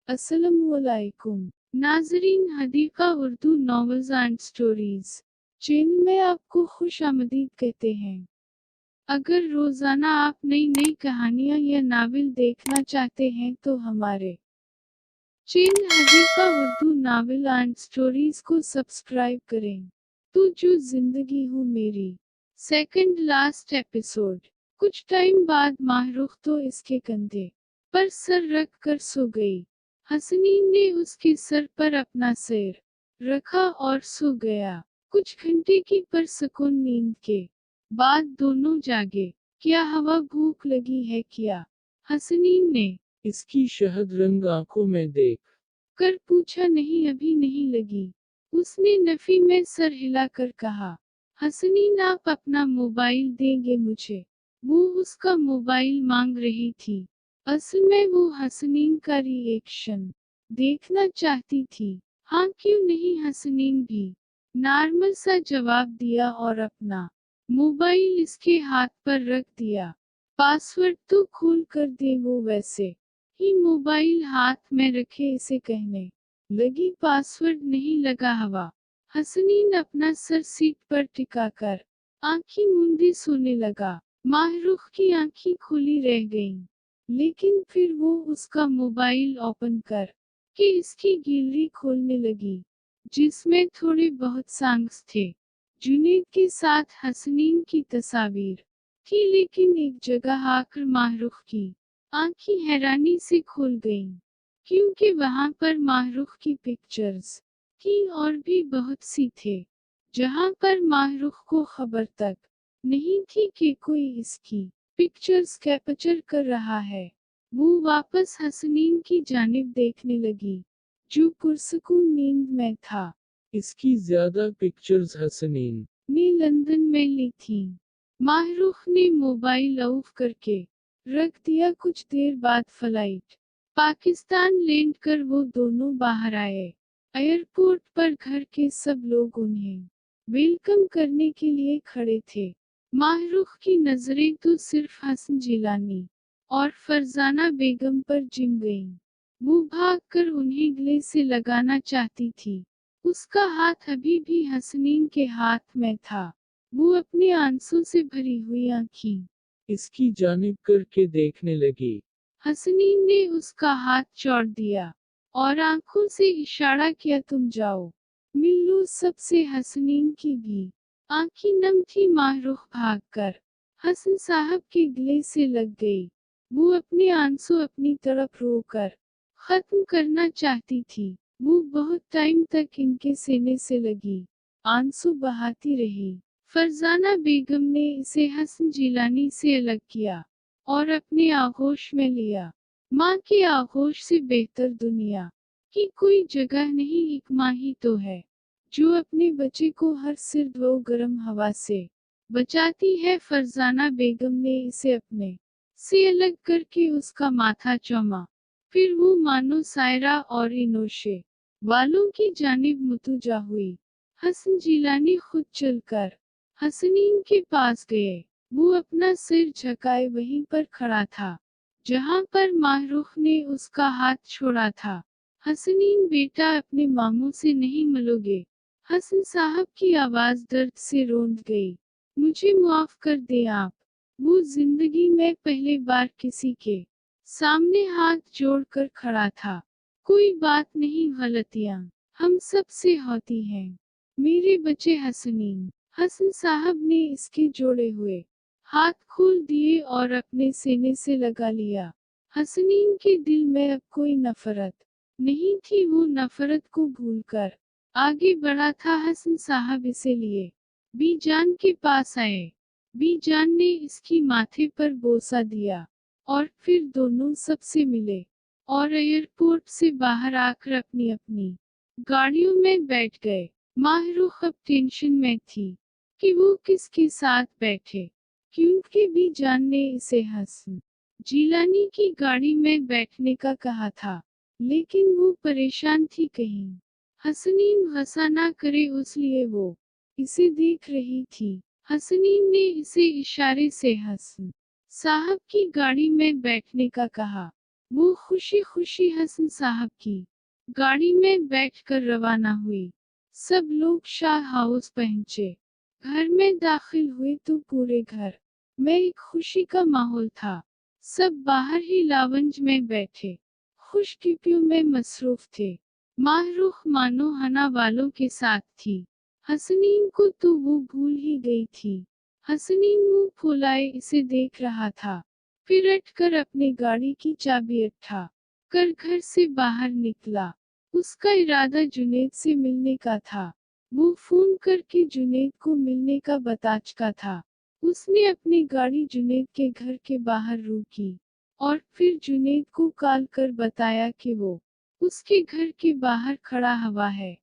अस्सलामुअलैकुम नाजरीन, Hadika Urdu novels and stories channel में आपको खुश आमदीद कहते हैं। अगर रोज़ाना आप नई नई कहानियाँ या नावल देखना चाहते हैं तो हमारे channel Hadika Urdu novel and stories को सब्सक्राइब करें। तू जो जिंदगी हो मेरी सेकंड लास्ट एपिसोड। कुछ टाइम बाद माहरूख तो इसके कंधे पर सर रख कर सो गई। हसनीन ने उसके सर पर अपना सिर रखा और सो गया। कुछ घंटे की परसकून नींद के बाद दोनों जागे। क्या हवा भूख लगी है क्या? हसनीन ने इसकी शहद रंग आंखों में देख कर पूछा। नहीं, अभी नहीं लगी, उसने नफी में सर हिलाकर कहा। हसनीन, आप अपना मोबाइल देंगे मुझे? वो उसका मोबाइल मांग रही थी। असल में वो हसनीन का रिएक्शन देखना चाहती थी। हाँ क्यों नहीं, हसनीन भी नॉर्मल सा जवाब दिया और अपना मोबाइल इसके हाथ पर रख दिया। पासवर्ड तो खोल कर दे, वो वैसे ही मोबाइल हाथ में रखे इसे कहने लगी। पासवर्ड नहीं लगा हवा। हसनीन अपना सर सीट पर टिकाकर आंखें मूंदे सोने लगा। माहरूख की आंखें खुली रह गईं, लेकिन फिर वो उसका मोबाइल ओपन कर के इसकी गैलरी खोलने लगी, जिसमें थोड़े बहुत सॉन्ग्स थे। जुनैद के साथ हसनीन की तस्वीर थी, लेकिन एक जगह आकर माहरूख की आंखें हैरानी से खुल गईं, क्योंकि वहां पर माहरूख की पिक्चर्स थी और भी बहुत सी थे, जहां पर माहरूख को खबर तक नहीं थी कि कोई इसकी पिक्चर्स कैप्चर कर रहा है। वो वापस हसनीन की जानिब देखने लगी, जो पुरसकून नींद में था। इसकी ज्यादा पिक्चर्स हसनीन ने लंदन में ली थीं। माहरूख ने मोबाइल ऑफ करके रख दिया। कुछ देर बाद फ्लाइट पाकिस्तान लैंड कर वो दोनों बाहर आए। एयरपोर्ट पर घर के सब लोग उन्हें वेलकम करने के लिए खड़े थे। माहरूख की नजरें तो सिर्फ हसन जिलानी और फरजाना बेगम पर जिम गईं। वो भाग कर उन्हें गले से लगाना चाहती थी। उसका हाथ अभी भी हसनीन के हाथ में था। वो अपने आंसू से भरी हुई आंखें इसकी जानिब करके देखने लगी। हसनीन ने उसका हाथ छोड़ दिया और आंखों से इशारा किया, तुम जाओ, मिल लो सबसे। हसनीन की भी आंखें नम थी। माहरूख भागकर हसन साहब के गले से लग गई। वो अपने आंसू अपनी तरफ रोकर खत्म करना चाहती थी। वो बहुत टाइम तक इनके सीने से लगी आंसू बहाती रही। फरजाना बेगम ने इसे हसन जिलानी से अलग किया और अपने आगोश में लिया। माँ के आगोश से बेहतर दुनिया की कोई जगह नहीं। एक माँ ही तो है जो अपने बच्चे को हर सर्द व गर्म हवा से बचाती है। फरजाना बेगम ने इसे अपने से अलग करके उसका माथा चूमा। फिर वो मानो सायरा और इनोशे वालों की जानिब मुतवज्जा हुई। हसन जिलानी खुद चलकर हसनीन के पास गए। वो अपना सिर झुकाए वहीं पर खड़ा था जहां पर माहरूख ने उसका हाथ छोड़ा था। हसनीन, बेटा, अपने मामू से नहीं मिलोगे? हसन साहब की आवाज दर्द से रोंद गई। मुझे माफ कर दे आप। वो जिंदगी में पहली बार किसी के सामने हाथ जोड़कर खड़ा था। कोई बात नहीं, गलतियां हम सब से होती हैं मेरे बच्चे। हसनीन, हसन साहब ने इसके जोड़े हुए हाथ खोल दिए और अपने सीने से लगा लिया। हसनीन के दिल में अब कोई नफरत नहीं थी। वो नफरत को भूलकर आगे बढ़ा था। हसन साहब इसे लिए बीजान के पास आए। बीजान ने इसकी माथे पर बोसा दिया और फिर दोनों सबसे मिले और एयरपोर्ट से बाहर आकर अपनी अपनी गाड़ियों में बैठ गए। माहरूख अब टेंशन में थी कि वो किसके साथ बैठे, क्योंकि बीजान ने इसे हसन जिलानी की गाड़ी में बैठने का कहा था। लेकिन वो परेशान थी कहीं हसनीन गुस्सा ना करे, इसलिए वो इसे देख रही थी। हसनीन ने इसे इशारे से हसन साहब की गाड़ी में बैठने का कहा। वो खुशी खुशी हसन साहब की गाड़ी में बैठकर रवाना हुई। सब लोग शाह हाउस पहुंचे। घर में दाखिल हुए तो पूरे घर में एक खुशी का माहौल था। सब बाहर ही लाउंज में बैठे खुशकिपियों में मसरूफ थे। माहरूख मानो हना वालों के साथ थी। हसनीन को तो वो भूल ही गई थी। हसनीन मुंह फुलाए इसे देख रहा था। फिर उठकर अपनी गाड़ी की चाबी उठा कर घर से बाहर निकला। उसका इरादा जुनैद से मिलने का था। वो फोन करके जुनैद को मिलने का बता चुका था। उसने अपनी गाड़ी जुनैद के घर के बाहर रोकी और फिर जुनैद को कॉल कर बताया कि वो उसके घर के बाहर खड़ा हुआ है।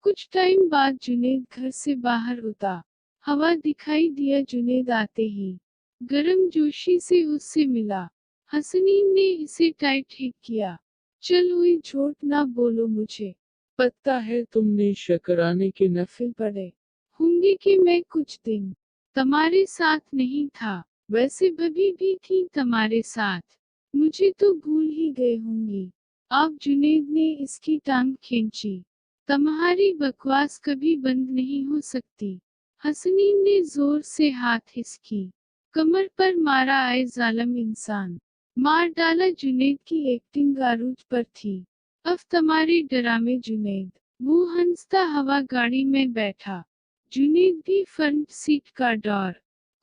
कुछ टाइम बाद जुनैद घर से बाहर उतरा। हवा दिखाई दिया जुनैद आते ही गरम जोशी से उससे मिला। हसनीन ने इसे टाइट हिक किया। चल हुई झूठ ना बोलो मुझे पता है तुमने शुक्राने के नफिल पड़े होंगे कि मैं कुछ दिन तुम्हारे साथ नहीं था। वैसे भाभी भी थी तुम्हारे साथ। मुझे तो भूल ही गए होंगी। अब जुनैद ने इसकी टांग खींची। तुम्हारी बकवास कभी बंद नहीं हो सकती। हसनीन ने जोर से हाथ इसकी कमर पर मारा। आए जालिम इंसान, मार डाला। जुनैद की एक्टिंग अरूज पर थी। अब तुम्हारे ड्रामे जुनैद। वो हंसता हवा गाड़ी में बैठा। जुनैद भी फ्रंट सीट का डोर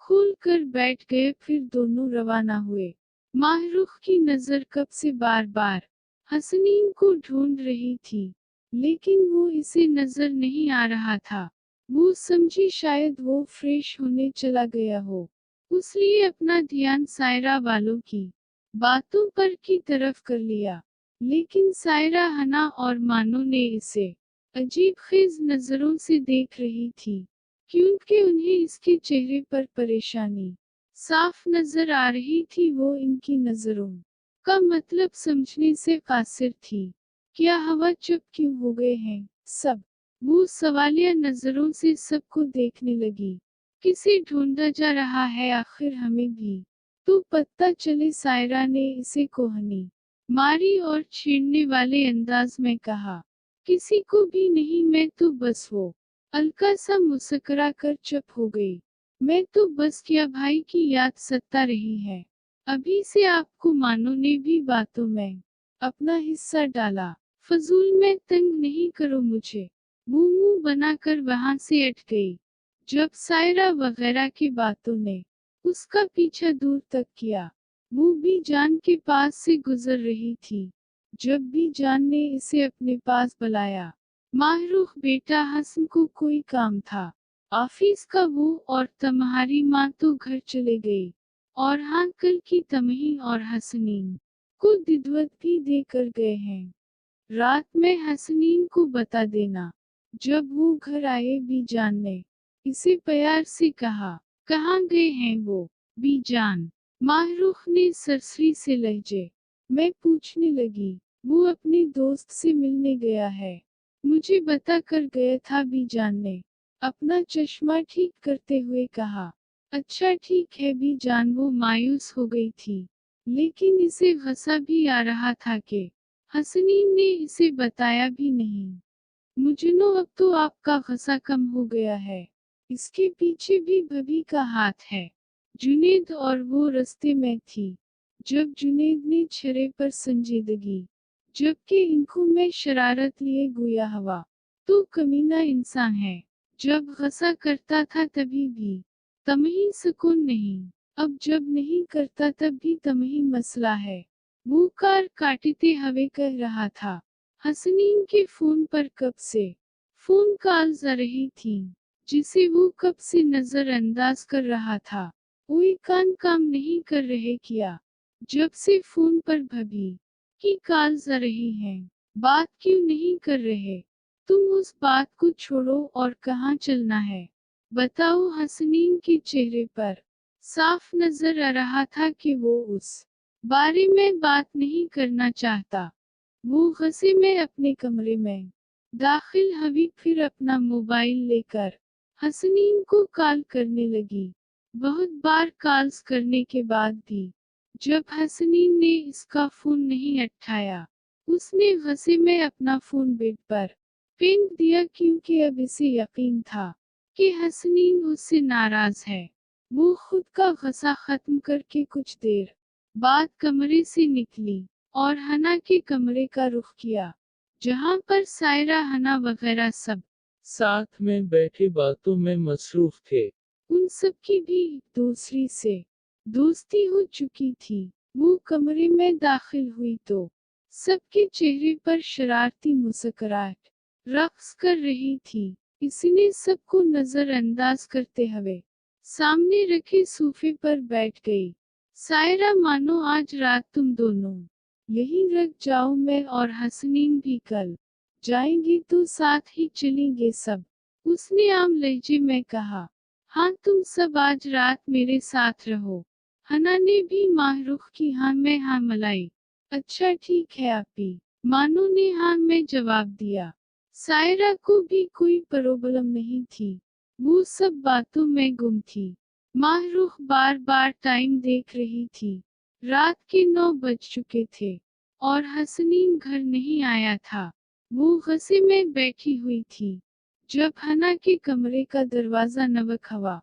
खोल कर बैठ गए। फिर दोनों रवाना हुए। माहरूख की नजर कब से बार बार हसनीन को ढूंढ रही थी, लेकिन वो इसे नजर नहीं आ रहा था। वो समझी शायद वो फ्रेश होने चला गया हो, इसलिए अपना ध्यान सायरा वालों की बातों पर की तरफ कर लिया। लेकिन सायरा, हना और मानो ने इसे अजीब खेज नजरों से देख रही थी, क्योंकि उन्हें इसके चेहरे पर परेशानी साफ नजर आ रही थी। वो इनकी नजरों का मतलब समझने से कासिर थी। क्या हवा चुप क्यों हो गए हैं सब? वो सवालिया नजरों से सबको देखने लगी। किसे ढूंढा जा रहा है आखिर? हमें भी तो पता चले। सायरा ने इसे कोहनी मारी और छेड़ने वाले अंदाज में कहा, किसी को भी नहीं, मैं तो बस। वो हल्का सा मुस्कुरा कर चुप हो गई। मैं तो बस क्या भाई की याद सता रही है। अभी से आपको मानो ने भी बातों में अपना हिस्सा डाला। फजूल में तंग नहीं करो मुझे। वो मुंह बनाकर वहां से हट गई। जब सायरा वगैरह की बातों ने उसका पीछा दूर तक किया, वो भी जान के पास से गुजर रही थी। जब भी जान ने इसे अपने पास बुलाया, माहरूख बेटा, हसन को कोई काम था ऑफिस का, वो और तुम्हारी माँ तो घर चले गई। और हाँ, कल की तमही और हसनीन को दिदवत भी देकर गए हैं। रात में हसनीन को बता देना। जब वो घर आए, बीजान ने इसे प्यार से कहा, कहाँ गए हैं वो? बीजान, माहरूख ने सरसरी से लहजे मैं पूछने लगी। वो अपने दोस्त से मिलने गया है, मुझे बता कर गया था। बीजान ने अपना चश्मा ठीक करते हुए कहा। अच्छा ठीक है बीजान। वो मायूस हो गई थी, लेकिन इसे गुस्सा भी आ रहा था कि हसनीन ने इसे बताया भी नहीं। मुजनो, अब तो आपका गुस्सा कम हो गया है। इसके पीछे भी भाभी का हाथ है। जुनैद और वो रास्ते में थी जब जुनैद ने चेहरे पर संजीदगी, जबकि आंखों में शरारत लिए गोया हवा तो कमीना इंसान है। जब गुस्सा करता था तभी भी तमही सुकून नहीं, अब जब नहीं करता तब भी तमही मसला है। वो कार काटते हुए कह रहा था। हसनीन के फोन पर कब से फोन कॉल्स आ रही थीं, जिसे वो कब से नजरअंदाज कर रहा था। कोई कान काम नहीं कर रहे क्या? जब से फोन पर भाभी की कॉल्स आ रही हैं, बात क्यों नहीं कर रहे? तुम उस बात को छोड़ो और कहाँ चलना है बताओ? हसनीन के चेहरे पर साफ नजर आ रहा था कि वो उस बारे में बात नहीं करना चाहता। वो गुस्से में अपने कमरे में दाखिल हुई, फिर अपना मोबाइल लेकर हसनीन को कॉल करने लगी। बहुत बार कॉल्स करने के बाद भी जब हसनीन ने इसका फोन नहीं उठाया, उसने गुस्से में अपना फोन बेड पर फेंक दिया क्योंकि अब इसे यकीन था कि हसनीन उससे नाराज है। वो खुद का गुस्सा खत्म करके कुछ देर बाद कमरे से निकली और हना के कमरे का रुख किया, जहां पर सायरा, हना वगैरह सब साथ में बैठे बातों में मसरूफ थे। उन सब की भी एक दूसरी से दोस्ती हो चुकी थी। वो कमरे में दाखिल हुई तो सबके चेहरे पर शरारती मुस्कुराहट रक्स कर रही थी। इसने सबको नजरअंदाज करते हुए सामने रखे सोफे पर बैठ गई। सायरा, मानो आज रात तुम दोनों यहीं रख जाओ, मैं और हसनीन भी कल जाएंगे तो साथ ही चलेंगे सब, उसने आम लहजे में कहा। हाँ, तुम सब आज रात मेरे साथ रहो। हना ने भी माहरूख की हाँ में हाँ मिलाई। अच्छा ठीक है आपी, मानो ने हाँ में जवाब दिया। सायरा को भी कोई प्रॉब्लम नहीं थी, वो सब बातों में गुम थी। माहरूख बार बार टाइम देख रही थी। रात के 9 बज चुके थे और हसनीन घर नहीं आया था। वो गुस्से में बैठी हुई थी जब हना के कमरे का दरवाजा नवक हवा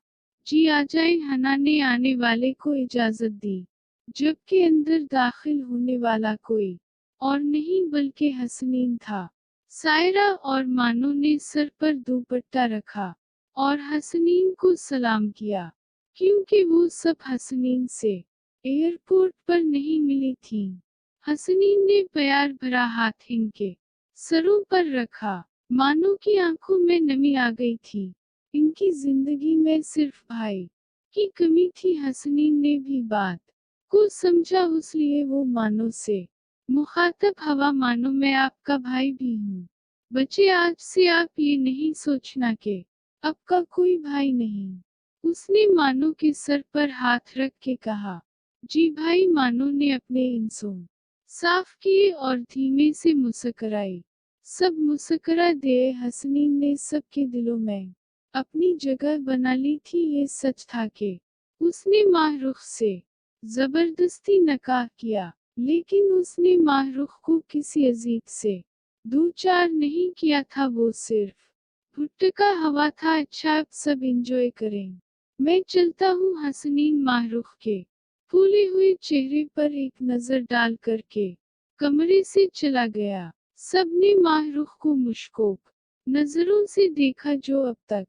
जी आ जाए। हना ने आने वाले को इजाजत दी, जबकि अंदर दाखिल होने वाला कोई और नहीं बल्कि हसनीन था। सायरा और मानो ने सर पर दुपट्टा रखा और हसनीन को सलाम किया, क्योंकि वो सब हसनीन से एयरपोर्ट पर नहीं मिली थीं। हसनीन ने प्यार भरा हाथ इनके सरों पर रखा। मानो की आंखों में नमी आ गई थी। इनकी जिंदगी में सिर्फ भाई की कमी थी। हसनीन ने भी बात को समझा, इसलिए वो मानो से मुखातब हवा, मानो मैं आपका भाई भी हूँ। बच्चे, आज से आप ये नहीं सोचना कि आपका कोई भाई नहीं, उसने मानो के सर पर हाथ रख के कहा। जी भाई, मानो ने अपने इंसों साफ किए और धीमे से मुस्कुराई। सब मुस्कुरा दिए। हसनीन ने सबके दिलों में अपनी जगह बना ली थी। ये सच था कि उसने माहरूख से जबरदस्ती निकाह किया, लेकिन उसने माहरूख को किसी अजीज से दो चार नहीं किया था। वो सिर्फ भुट्टा हवा था। अच्छा, अब सब एंजॉय करें, मैं चलता हूँ। हसनीन माहरूख के फूले हुए चेहरे पर एक नजर डाल करके कमरे से चला गया। सबने माहरूख को मुश्कोक नजरों से देखा, जो अब तक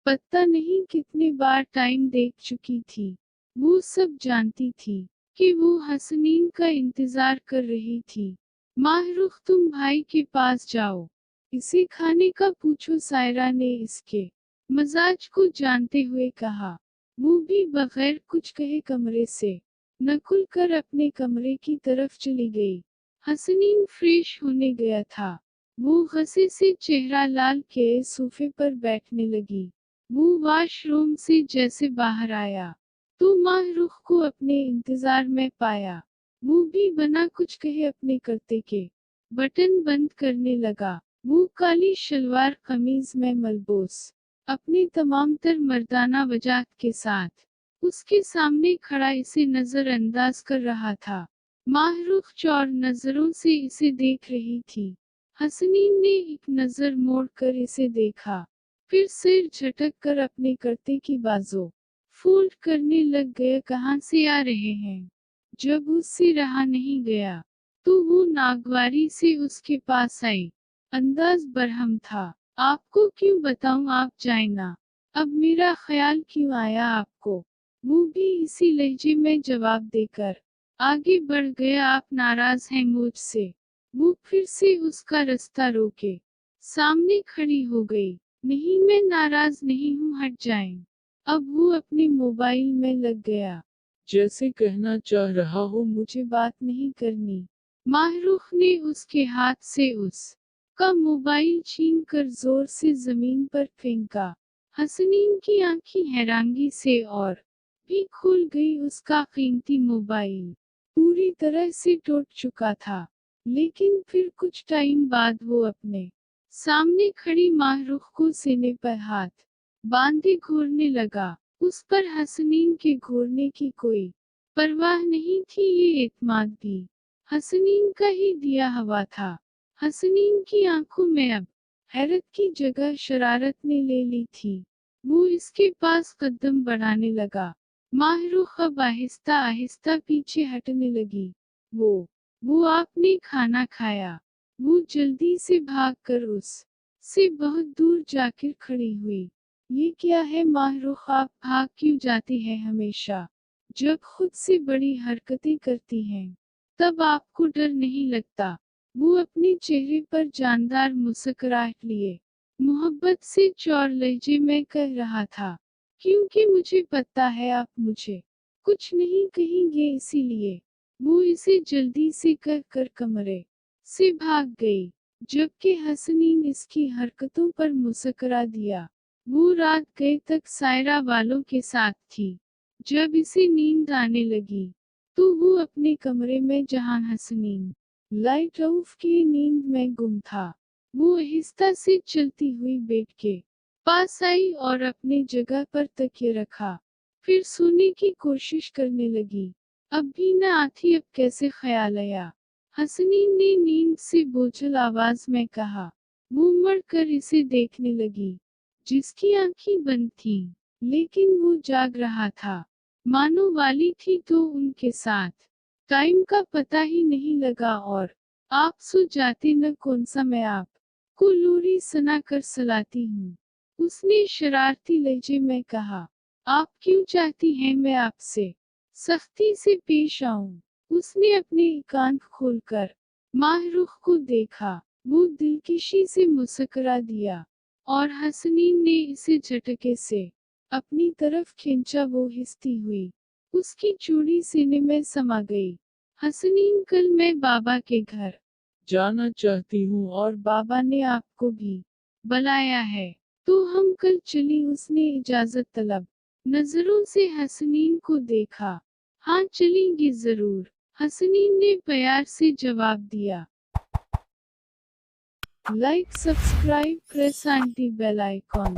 पता नहीं कितने बार टाइम देख चुकी थी। वो सब जानती थी कि वो हसनीन का इंतजार कर रही थी। माहरूख, तुम भाई के पास जाओ, इसे खाने का पूछो, सायरा ने इसके मजाज को जानते हुए कहा। वो भी बगैर कुछ कहे कमरे से नकुल कर अपने कमरे की तरफ चली गई। हसनीन फ्रेश होने गया था। वो गुस्से से चेहरा लाल किए सोफे पर बैठने लगी। वो वॉशरूम से जैसे बाहर आया तो माहरूख को अपने इंतजार में पाया। वो भी बिना कुछ कहे अपने करते के बटन बंद करने लगा। वो काली शलवार कमीज में मलबूस अपने तमाम तर मर्दाना वजाहत के साथ उसके सामने खड़ा इसे नजरअंदाज कर रहा था। माहरूख चौर नजरों से इसे देख रही थी। हसनीन ने एक नजर मोड़ कर इसे देखा, फिर सिर झटक कर अपने करते की बाजू फोल्ड करने लग गया। कहाँ से आ रहे हैं? जब उससे रहा नहीं गया तो वो नागवारी से उसके पास आई। अंदाज बरहम था। आपको क्यों बताऊं, आप जाए ना। अब मेरा ख्याल क्यों आया आपको? वो भी इसी लहजे में जवाब देकर आगे बढ़ गया। आप नाराज हैं मुझसे? वो फिर से उसका रास्ता रोके सामने खड़ी हो गई। नहीं, मैं नाराज नहीं हूँ, हट जाएं। अब वो अपने मोबाइल में लग गया, जैसे कहना चाह रहा हो मुझे बात नहीं करनी। माहरूख ने उसके हाथ से उस का मोबाइल छीन कर जोर से जमीन पर फेंका। हसनीन की आंखें हैरानगी से और भी खुल गई। उसका कीमती मोबाइल पूरी तरह से टूट चुका था। लेकिन फिर कुछ टाइम बाद वो अपने सामने खड़ी माहरूख को सीने पर हाथ बांधे घूरने लगा। उस पर हसनीन के घूरने की कोई परवाह नहीं थी, ये एतमाद भी हसनीन का ही दिया हुआ था। हसनीन की आंखों में अब हैरत की जगह शरारत ने ले ली थी। वो इसके पास कदम बढ़ाने लगा। माहरूख अब आहिस्ता आहिस्ता पीछे हटने लगी। वो आपने खाना खाया? वो जल्दी से भागकर उस से बहुत दूर जाकर खड़ी हुई। ये क्या है माहरूख, आप भाग क्यों जाती है हमेशा? जब खुद से बड़ी हरकतें करती हैं तब आपको डर नहीं लगता? वो अपने चेहरे पर जानदार मुस्कुराहट लिए मोहब्बत से चौर लहजे में कह रहा था, क्योंकि मुझे पता है आप मुझे कुछ नहीं कहेंगे, इसीलिए। वो इसे जल्दी से कहकर कमरे से भाग गई, जबकि हसनीन इसकी हरकतों पर मुस्कुरा दिया। वो रात गए तक सायरा वालों के साथ थी। जब इसे नींद आने लगी तो वो अपने कमरे में, जहां हसनीन लाइट ऑफ की नींद में गुम था, वो आहिस्ता से चलती हुई बेड के पास आई और अपनी जगह पर तकिया रखा। फिर सोने की कोशिश करने लगी। अब भी न आती, अब कैसे ख्याल आया? हसनीन ने नींद से बोझल आवाज में कहा। वो मुड़ कर इसे देखने लगी, जिसकी आंखें बंद थीं, लेकिन वो जाग रहा था। मानो वाली थी तो उनके साथ। टाइम का पता ही नहीं लगा और आप सो जाते न, कौन सा मैं आप को लोरी सुना कर सुलाती हूँ? उसने शरारती लहजे में कहा। आप क्यों चाहती हैं मैं आपसे सख्ती से पेश आऊं? उसने अपने कान खोलकर माहरूख को देखा। वो दिलकशी से मुस्कुरा दिया और हसनीन ने इसे झटके से अपनी तरफ खींचा। वो हिसती हुई उसकी चूड़ी सीने में समा गई। हसनीन, कल मैं बाबा के घर जाना चाहती हूँ और बाबा ने आपको भी बुलाया है, तो हम कल चली। उसने इजाजत तलब नजरों से हसनीन को देखा। हाँ चलेंगे जरूर, हसनीन ने प्यार से जवाब दिया। लाइक, सब्सक्राइब, प्रेस आंटी बेल आइकॉन।